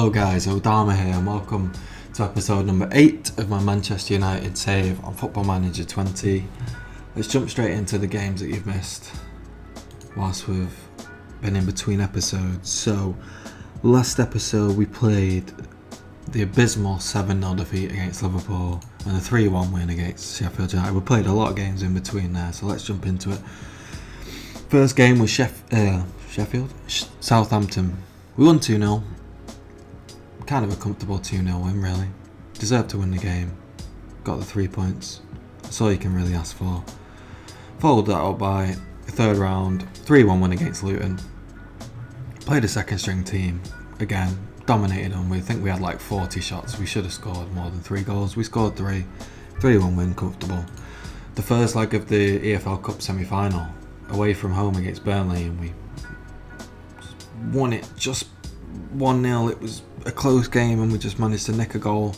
Hello guys, Odharma here and welcome to episode number 8 of my Manchester United save on Football Manager 20. Let's jump straight into the games that you've missed whilst we've been in between episodes. So, last episode we played the abysmal 7-0 defeat against Liverpool and a 3-1 win against Sheffield United. We played a lot of games in between there, so let's jump into it. First game was Southampton. We won 2-0. Kind of a comfortable 2-0 win, really. Deserved to win the game. Got the 3 points. That's all you can really ask for. Followed that up by a third round 3-1 win against Luton. Played a second string team. Again, dominated them. We think we had like 40 shots. We should have scored more than 3 goals. We scored 3. 3-1 win, comfortable. The first leg of the EFL Cup semi-final. Away from home against Burnley, and we won it just 1-0. It was a close game and we just managed to nick a goal,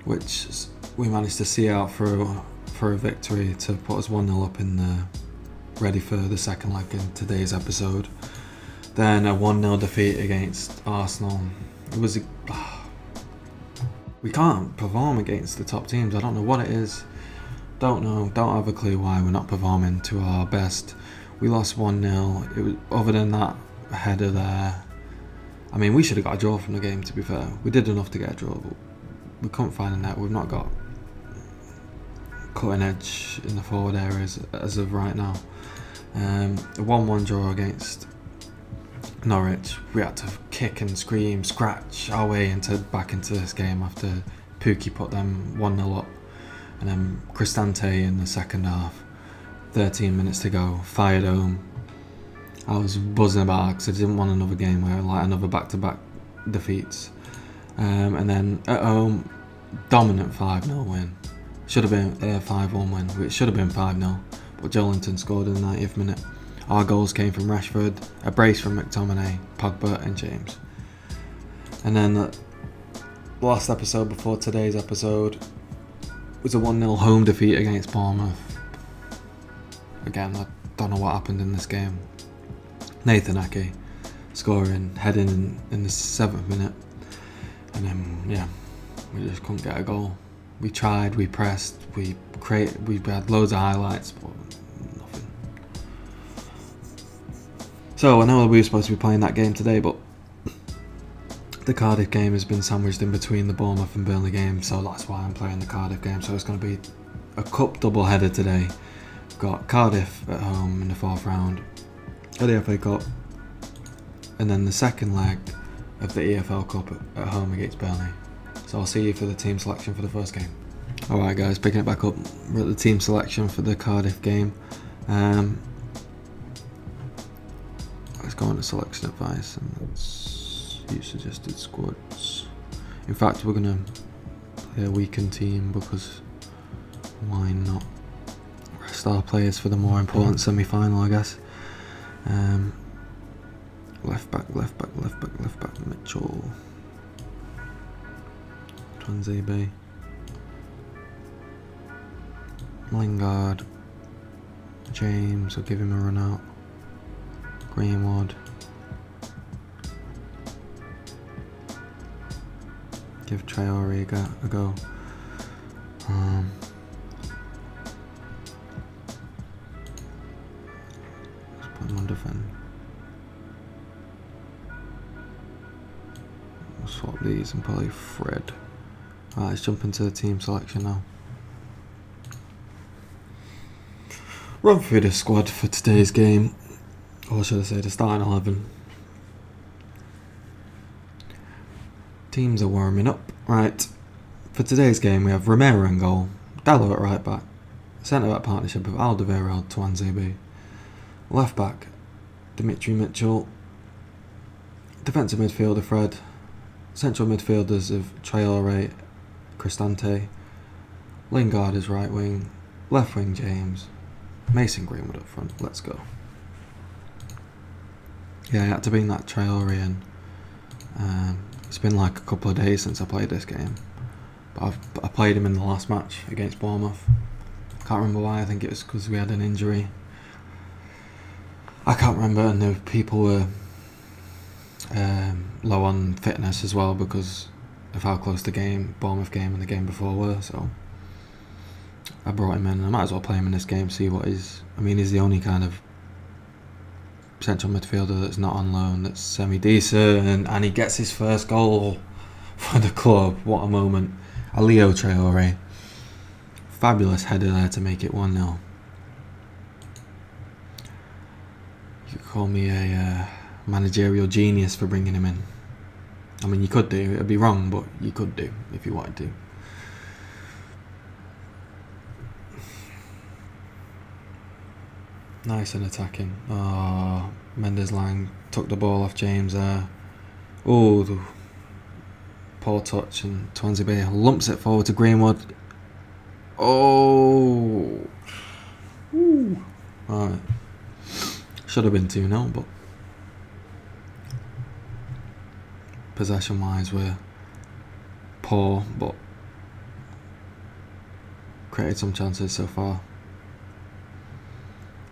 which we managed to see out for a victory to put us 1-0 up in the ready for the second leg in today's episode. Then a 1-0 defeat against Arsenal. It was we can't perform against the top teams. I don't know what it is. Don't have a clue why we're not performing to our best. We lost 1-0. It was, other than that header there, I mean, we should have got a draw from the game, to be fair. We did enough to get a draw, but we couldn't find a net. We've not got cutting edge in the forward areas as of right now. A 1-1 draw against Norwich. We had to kick and scream, scratch our way back into this game after Pukki put them 1-0 up. And then Cristante in the second half, 13 minutes to go, fired home. I was buzzing about it because I didn't want another game where like another back-to-back defeats. And then at home, dominant 5-0 win. Should have been a 5-1 win. It should have been 5-0, but Joelinton scored in the 90th minute. Our goals came from Rashford, a brace from McTominay, Pogba and James. And then the last episode before today's episode was a 1-0 home defeat against Bournemouth. Again, I don't know what happened in this game. Nathan Ake scoring, heading in the 7th minute. And then, we just couldn't get a goal. We tried, we pressed, we had loads of highlights, but nothing. So I know we were supposed to be playing that game today, but the Cardiff game has been sandwiched in between the Bournemouth and Burnley game, so that's why I'm playing the Cardiff game. So it's going to be a cup double header today. We've got Cardiff at home in the 4th round of the FA Cup, and then the second leg of the EFL Cup at home against Burnley. So I'll see you for the team selection for the first game. Alright guys, picking it back up, we're at the team selection for the Cardiff game. Let's go on to selection advice and let's use suggested squads. In fact, we're going to play a weakened team because why not? Rest our players for the more important semi-final, I guess. Left back, Mitchell. Twanzebe. Lingard. James, I'll give him a run out. Greenwood. Give Traore a go. Let's put him on defend. We'll swap these and probably Fred. Right, let's jump into the team selection now. Run through the squad for today's game. Or should I say the starting 11. Teams are warming up. Right, for today's game we have Romero in goal, Dallo at right back, centre back partnership of Alderweireld, Twanzebe, left back Dimitri Mitchell, defensive midfielder Fred, central midfielders of Traore, Cristante, Lingard is right wing, left wing James, Mason Greenwood up front. Let's go. Yeah, I had to bring that Traore in. It's been like a couple of days since I played this game, but I played him in the last match against Bournemouth. Can't remember why. I think it was because we had an injury. I can't remember, and the people were low on fitness as well because of how close the Bournemouth game and the game before were. So I brought him in. I might as well play him in this game, see what he's... I mean, he's the only kind of central midfielder that's not on loan, that's semi-decent, and he gets his first goal for the club. What a moment. Leo Traore. Fabulous header there to make it 1-0. You could call me a managerial genius for bringing him in. I mean, you could do. It'd be wrong, but you could do if you wanted to. Nice and attacking. Oh, Mendes Lang took the ball off James there. Oh, poor touch, and Twanzebe lumps it forward to Greenwood. Oh. Ooh. Alright. Should have been 2-0, but possession-wise we're poor, but created some chances so far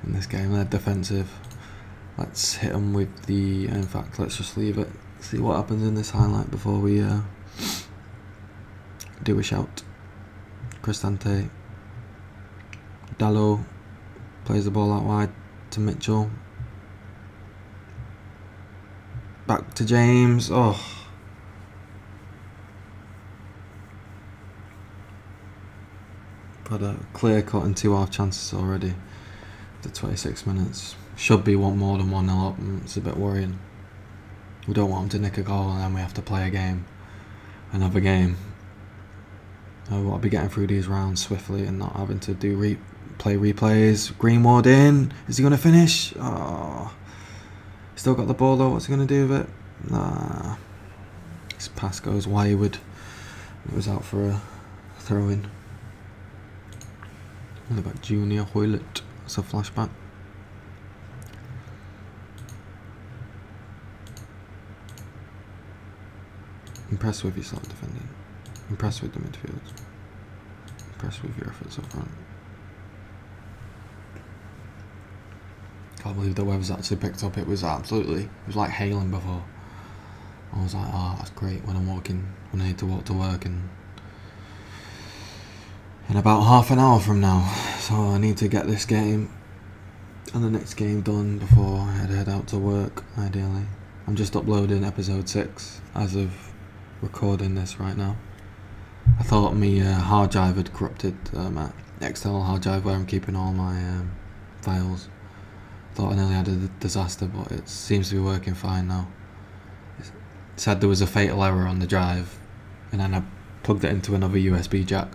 in this game. They're defensive. Let's hit them with the... In fact, let's just leave it. See what happens in this highlight before we do a shout. Cristante. Dallo plays the ball out wide to Mitchell. Back to James. Oh. But a clear cut and 2 half chances already. The 26 minutes. Should be one more than 1-0 up. It's a bit worrying. We don't want them to nick a goal and then we have to play another game. I want to be getting through these rounds swiftly and not having to do play replays. Greenwood in. Is he going to finish? Oh. Still got the ball though. What's he going to do with it? Nah. His pass goes wide. It was out for a throw-in. What about Junior Hoylett? It's a flashback. Impressed with your side defending. Impressed with the midfield. Impressed with your efforts up front. Can't believe the weather's actually picked up. It was like hailing before. I was like, oh, that's great when I need to walk to work in about half an hour from now. So I need to get this game and the next game done before I head out to work, ideally. I'm just uploading episode 6 as of recording this right now. I thought my hard drive had corrupted, my external hard drive where I'm keeping all my files. Thought I nearly had a disaster, but it seems to be working fine now. It said there was a fatal error on the drive, and then I plugged it into another USB jack,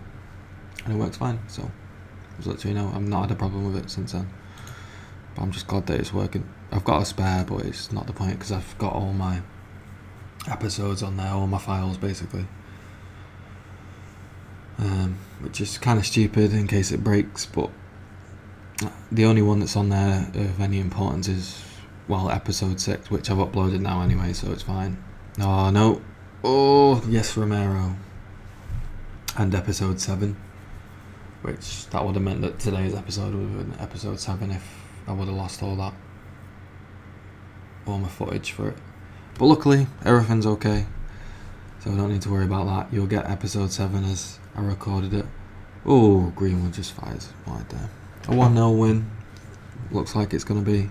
and it works fine. So there's literally I've not had a problem with it since then. But I'm just glad that it's working. I've got a spare, but it's not the point because I've got all my episodes on there, all my files basically. Which is kind of stupid in case it breaks, but the only one that's on there of any importance is, well, episode 6, which I've uploaded now anyway, so it's fine. Oh no. Oh yes, Romero. And episode 7, which that would have meant that today's episode would have been episode 7 if I would have lost all my footage for it. But luckily everything's okay, so I don't need to worry about that. You'll get episode 7 as I recorded it. Oh, Greenwood just fires wide there. A 1-0 win. Looks like it's going to be...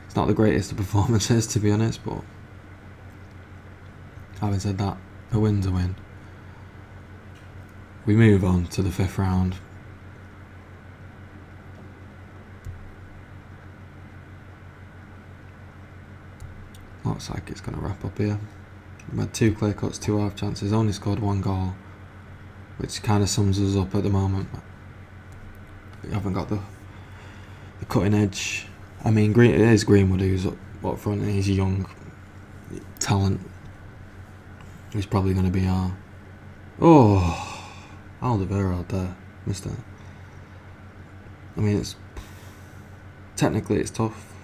It's not the greatest of performances, to be honest, but having said that, a win's a win. We move on to the 5th round. Looks like it's going to wrap up here. We had 2 clear cuts, 2 half chances, only scored 1 goal, which kind of sums us up at the moment. We haven't got the cutting edge. I mean, it is Greenwood who's up front, and he's a young talent. He's probably going to be our... Oh, Alderweireld there, missed it. I mean, technically it's tough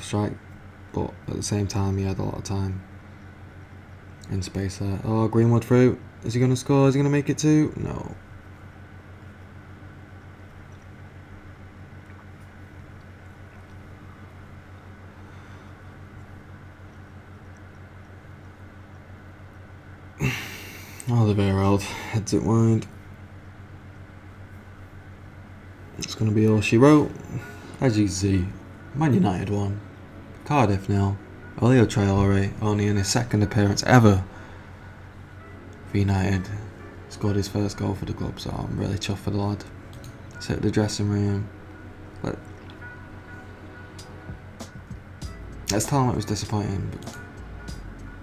strike, but at the same time he had a lot of time in space there. Oh, Greenwood through. Is he going to score? Is he going to make it 2? No. Alderweireld heads it wide. It's going to be all she wrote. As you see, Man United won. Cardiff 0. Elio Traore, only in his second appearance ever for United, scored his first goal for the club, so I'm really chuffed for the lad. Sit at the dressing room. Let's tell him it was disappointing, but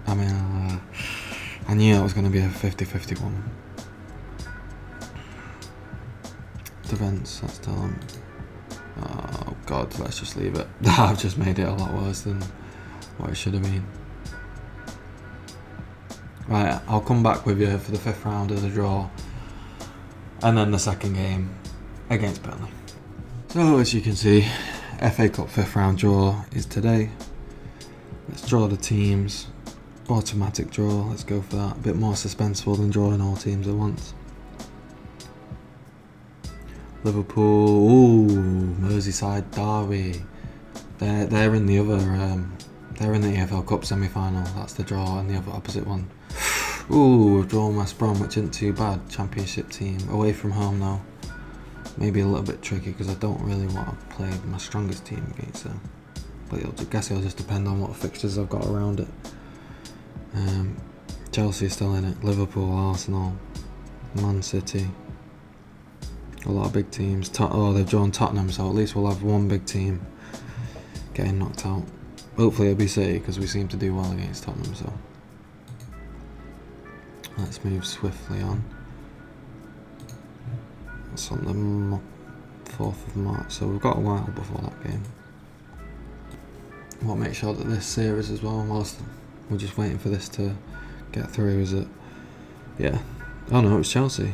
I mean, I knew it was going to be a 50-50 one. Defence, let's tell him. Oh God, let's just leave it. I've just made it a lot worse than what it should have been. Right, I'll come back with you for the 5th round of the draw, and then the second game against Burnley. So as you can see, FA Cup 5th round draw is today. Let's draw the teams. Automatic draw, let's go for that. A bit more suspenseful than drawing all teams at once. Liverpool, ooh, Merseyside derby. They're in the other, they're in the EFL Cup semi-final. That's the draw, and the other opposite one. Ooh, we've drawn West Brom, which isn't too bad. Championship team, away from home though. Maybe a little bit tricky because I don't really want to play my strongest team against them. But I guess it'll just depend on what fixtures I've got around it. Chelsea is still in it. Liverpool, Arsenal, Man City. A lot of big teams. They've drawn Tottenham, so at least we'll have one big team getting knocked out. Hopefully it'll be City, because we seem to do well against Tottenham. So let's move swiftly on. It's on the 4th of March, so we've got a while before that game. We'll make sure that this series as well, whilst we're just waiting for this to get through, is it? Yeah. Oh no, it's Chelsea.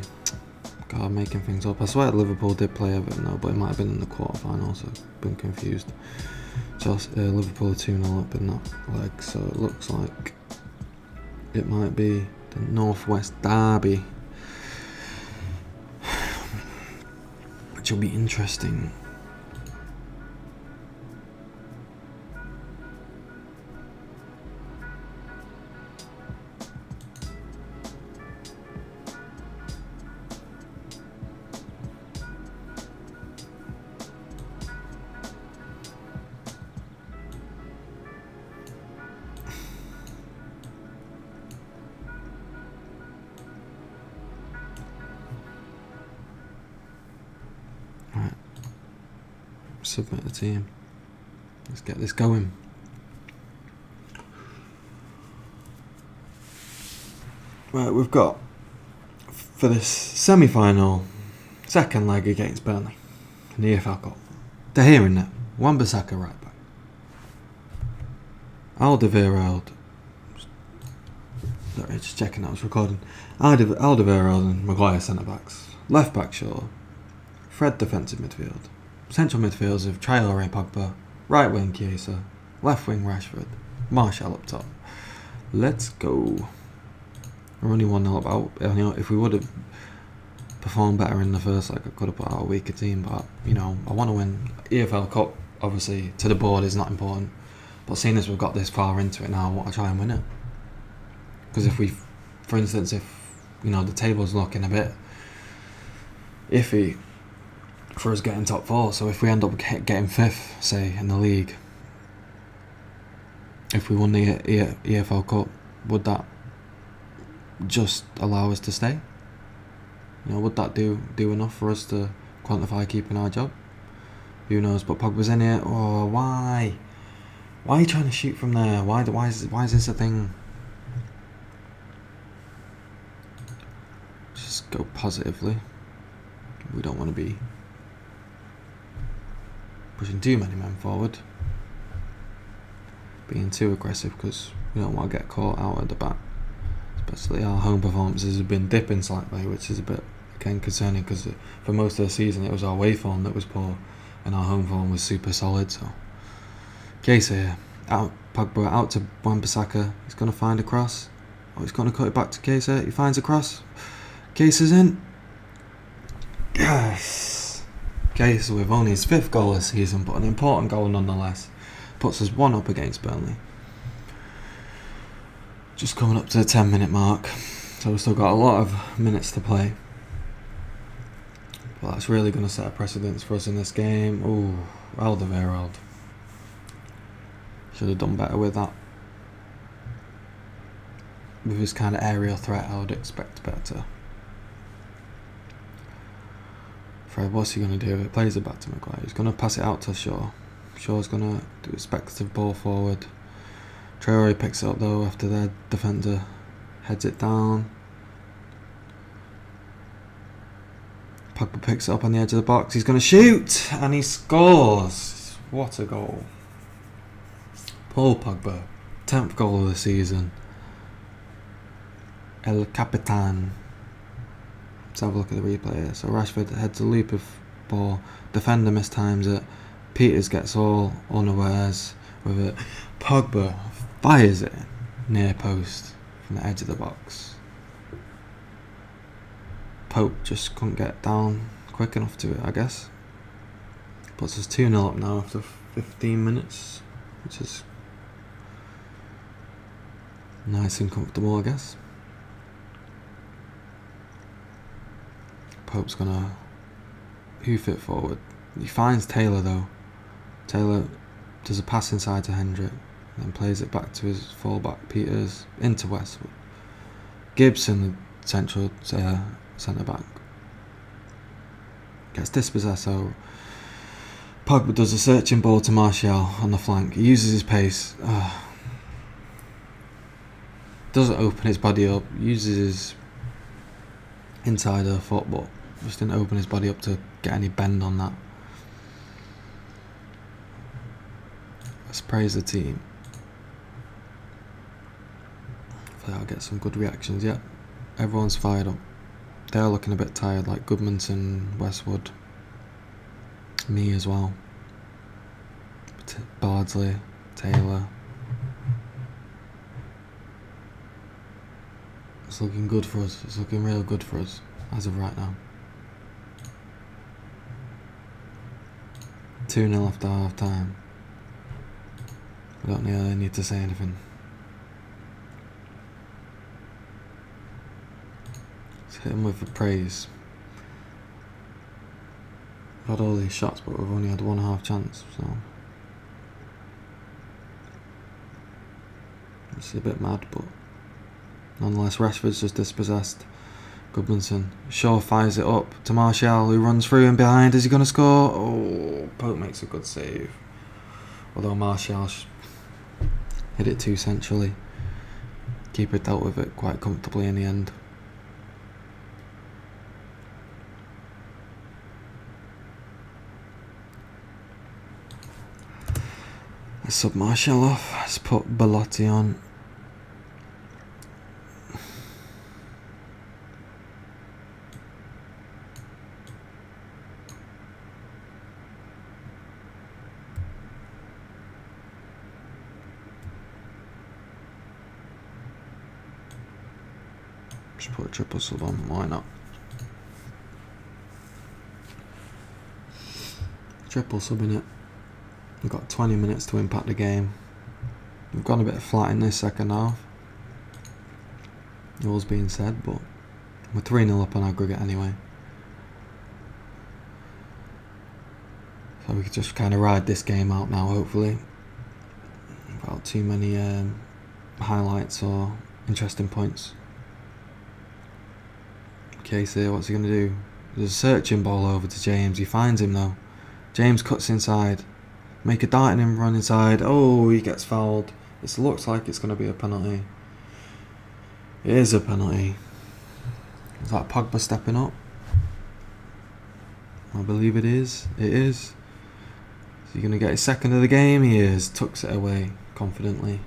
God, I'm making things up. I swear Liverpool did play Everton though, but it might have been in the quarterfinals, so I've been confused. Liverpool are 2-0 up in that leg, so it looks like it might be the Northwest Derby, which will be interesting. Submit the team. Let's get this going. Right, we've got for this semi-final second leg against Burnley in the EFL Cup. They're here in it. Wan-Bissaka right back. Alderweireld. Sorry, just checking I was recording. Alderweireld and Maguire centre backs. Left back Shaw. Fred defensive midfield. Central midfielders of Traore, Pogba, right wing Chiesa, left wing Rashford, Martial up top. Let's go. We're only 1-0 up. If we would have performed better in the first leg, I could have put out a weaker team. But I want to win. EFL Cup, obviously, to the board is not important. But seeing as we've got this far into it now, I want to try and win it. Because for instance, if the table's looking a bit iffy for us getting top 4, so if we end up getting 5th, say, in the league, if we won the EFL Cup, would that just allow us to stay? Would that do enough for us to quantify keeping our job? Who knows? But Pogba's in it. Oh, why? Why are you trying to shoot from there? Why is this a thing? Just go positively. We don't want to be pushing too many men forward, being too aggressive, because we don't want to get caught out at the back. Especially our home performances have been dipping slightly, which is a bit again concerning, because for most of the season it was our away form that was poor and our home form was super solid. So Chiesa here, out, Pogba out to Wan-Bissaka. He's going to find a cross. Oh, he's going to cut it back to Chiesa. He finds a cross. Chiesa's in. Yes. Chiesa with only his 5th goal this season, but an important goal nonetheless. Puts us 1 up against Burnley. Just coming up to the 10-minute mark, so we've still got a lot of minutes to play. But that's really going to set a precedence for us in this game. Ooh, Alderweireld. Should have done better with that. With his kind of aerial threat, I would expect better. Fred, what's he going to do? It plays it back to Maguire. He's going to pass it out to Shaw. Shaw's going to do a speculative ball forward. Traore picks it up though after their defender heads it down. Pogba picks it up on the edge of the box. He's going to shoot! And he scores! What a goal. Paul Pogba. 10th goal of the season. El Capitan. Let's have a look at the replay here. So Rashford heads a loop of ball. Defender mistimes it. Peters gets all unawares with it. Pogba fires it near post from the edge of the box. Pope just couldn't get down quick enough to it, I guess. Puts us 2-0 up now after 15 minutes, which is nice and comfortable, I guess. Pope's gonna hoof it forward. He finds Taylor though. Taylor does a pass inside to Hendrick, then plays it back to his fullback Peters into Westwood. Gibson, the central centre back, gets dispossessed. So Pogba does a searching ball to Martial on the flank. He uses his pace. Doesn't open his body up. Uses his inside of the foot, but just didn't open his body up to get any bend on that. Let's praise the team. Hopefully I'll get some good reactions. Yeah, everyone's fired up. They're looking a bit tired, like Goodmanson, Westwood, me as well. Bardsley, Taylor. It's looking good for us. It's looking real good for us as of right now. 2-0 after half time. I don't really need to say anything. Let's hit him with the praise. We've had all these shots, but we've only had one half chance, so it's a bit mad, but nonetheless, Rashford's just dispossessed. Goodmanson. Shaw fires it up to Martial, who runs through and behind. Is he going to score? Oh, Pope makes a good save. Although Martial hit it too centrally. Keeper dealt with it quite comfortably in the end. Let's sub Martial off. Let's put Belotti on. Just put a triple sub on, why not? Triple sub in it. We've got 20 minutes to impact the game. We've gone a bit flat in this second half. All's being said, but we're 3-0 up on aggregate anyway. So we could just kind of ride this game out now, hopefully. Without too many highlights or interesting points. Casey, what's he going to do? There's a searching ball over to James. He finds him though. James cuts inside. Make a dart in him, run inside. Oh, he gets fouled. This looks like it's going to be a penalty. It is a penalty. Is that Pogba stepping up? I believe it is. It is. Is he going to get his second of the game? He is. Tucks it away confidently.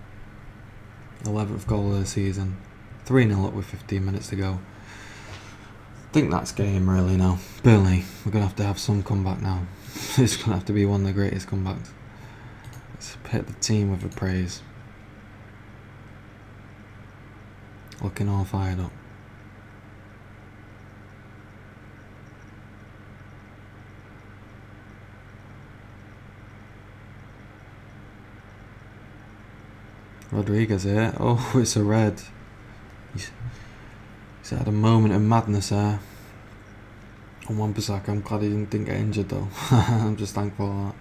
11th goal of the season. 3-0 up with 15 minutes to go. I think that's game really now. Burnley, we're going to have some comeback now. It's going to have to be one of the greatest comebacks. Let's hit the team with a praise. Looking all fired up. Rodriguez here. Oh, it's a red. He's had a moment of madness there. On Wan-Bissaka, I'm glad he didn't get injured though. I'm just thankful for that.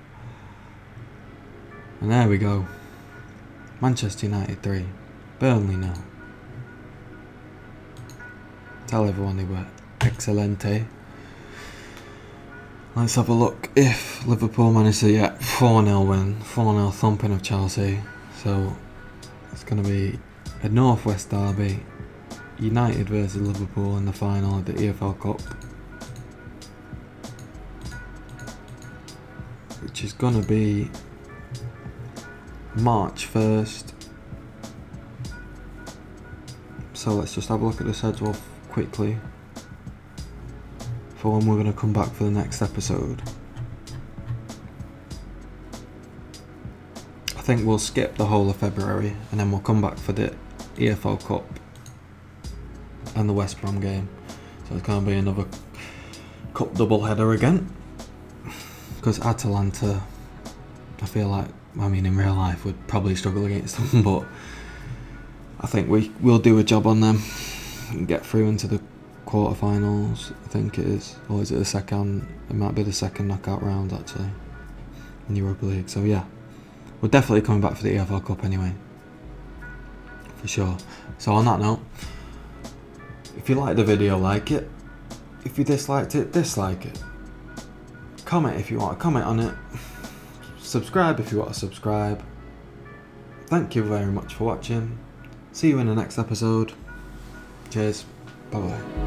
And there we go. Manchester United 3. Burnley 0. Tell everyone they were excelente. Let's have a look if Liverpool manage to get 4-0 win. 4-0 thumping of Chelsea. So it's going to be a Northwest derby. United versus Liverpool in the final of the EFL Cup. Which is going to be March 1st. So let's just have a look at the schedule quickly for when we're going to come back for the next episode. I think we'll skip the whole of February and then we'll come back for the EFL Cup and the West Brom game. So it's going to be another cup double header again, because Atalanta, I feel like, in real life we'd probably struggle against them, but I think we'll do a job on them and get through into the quarterfinals, I think it is. Or is it the second? It might be the second knockout round actually in Europa League. So yeah, we're definitely coming back for the EFL Cup anyway, for sure. So on that note, if you liked the video, like it. If you disliked it, dislike it. Comment if you want to comment on it. Subscribe if you want to subscribe. Thank you very much for watching. See you in the next episode. Cheers. Bye bye.